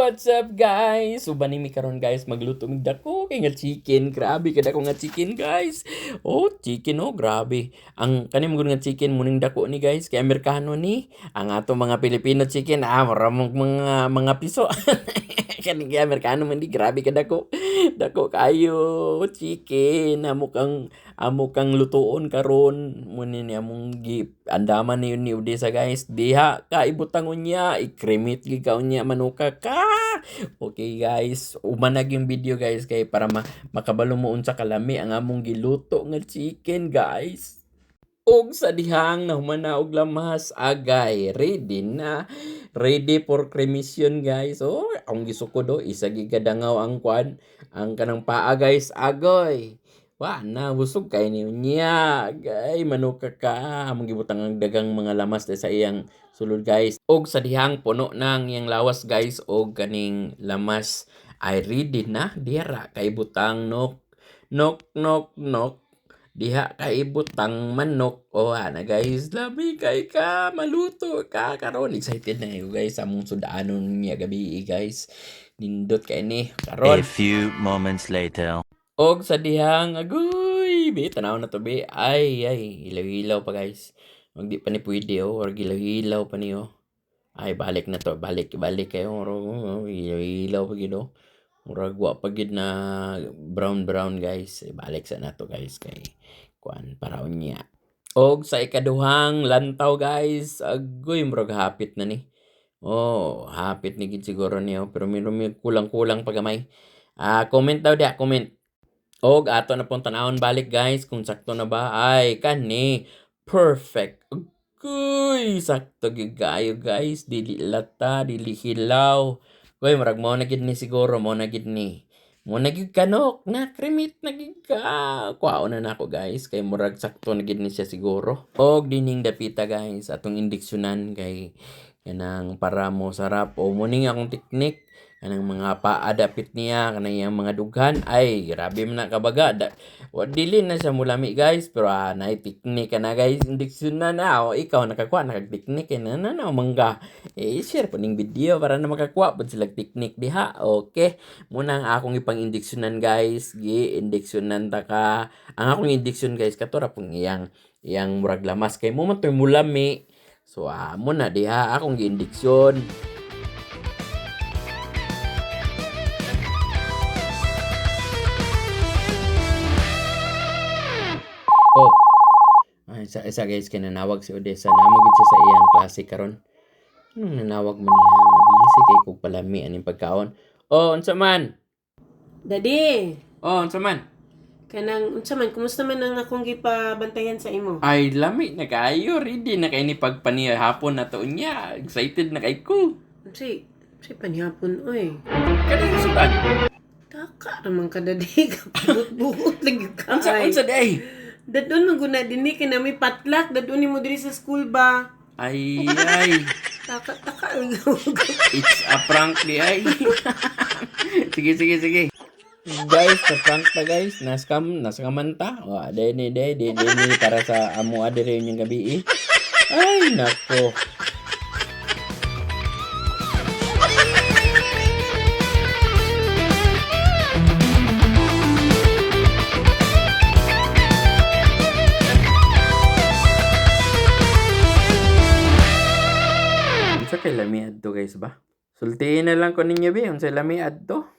What's up guys? Uban mi karon guys magluto mig dako kay nga chicken. Grabe kada ko nga chicken guys. Oh, chicken oh, grabe. Ang kanim gud nga chicken muning dako ni guys kay Amerikano ni. Ang ato mga Pilipino chicken maramong mga piso. Kani kay Amerikano man di grabe kada ko. Dako kayo chicken amo kang lutuon karon muni ni among andaman ni Odessa guys. Diha ka ibutang unya i-cremate gid ka unya manuka ka. Okay guys, umanag yung video guys kay para makabalo mo unsa kalami ang among giluto nga chicken guys. Og sa dihang nahumana og lamas agay ready na. Ready for cremation guys. Oh, ang gisukod do isa gigadangaw ang kwan ang kanang paa guys agoy. Wa na busog kay niya gay manuka ka among gibutang ang dagang mga lamas sa iyang sulod guys. Og sa dihang puno nang iyang lawas guys og kaning lamas ay ready na dira kay butang nok diha kay butang manok. O ana guys, labi kay ka maluto ka karon. Excited na yo guys among sudanon niya gabi guys. Nindot kay ni karon. A few moments later. Og sa dihang agoy, be tanaw na to be. Ay, hilaw-hilaw pa guys. Magdi pa ni pwede or hilaw-hilaw pa niyo. Ay balik na to, balik kayo. Hilaw-hilaw pa gid oh. Murag wa pa gid na brown guys. Ay, balik sa nato guys kay kuan para unya. Og sa ikaduhang lantaw guys, agoy murag hapit na ni. Oh, hapit ni gid siguro niyo pero may kulang-kulang pa gamay. Comment daw dia, comment. Og ato na pong tanawon balik guys kung sakto na ba. Ay kani perfect. Uy, sakto gyud kayo guys. Dili lata, dili hilaw. Uy, murag mo na gid ni siguro, mo na gid ni. Mo na gid kanok, na kremit na gid ka. Kuhaon na nako guys kay murag sakto na gid ni siya siguro. Og dining dapita guys atong indiksyonan kay kanang para mo sarap o muning akong teknik. Kanang mga paadapit niya kanang iyang mga dughan ay grabe man na kabaga dili na siya mulami guys pero nay teknik na guys indiksyon na o ikaw nakakuha nakagteknik na mangga share po ning video para na makakuha pud sila teknik diha. Okay muna ang akong ipang indiksyonan guys indiksyonan ta ka ang akong indiksyon guys katura pong iyang murag lamas kay mo man toy mulami so muna diha akong indiksyon. Oh, isa guys kay nanawag si Odessa na magud siya sa iyang klase karon. Anong nanawag man niya nga busy kay kog palami aning pagkaon. Oh, unsa man? Daddy, Oh, unsa man? kanang unsa man kumusta man ang akong gipabantayan sa imo? Ay, lami na kayo, ready na kay ni pagpaniya hapon na to unya. Excited na kay ko. Unsay panihapon oy. Kanang sudan. Taka naman ka daddy, kaput-buot lagi ka. Unsa day? Dadon maguna dinhi kay nami patlak, dadon ni mo diri sa school ba? Ay. Taka It's a prank di ay. Sige. Guys, sa prank ta guys. Naskaman ta. O, deni para sa amo adire yung gabi Ay, nako. Unsa kay lami adto guys ba? Sultihin na lang ko ninyo be, unsa lami adto?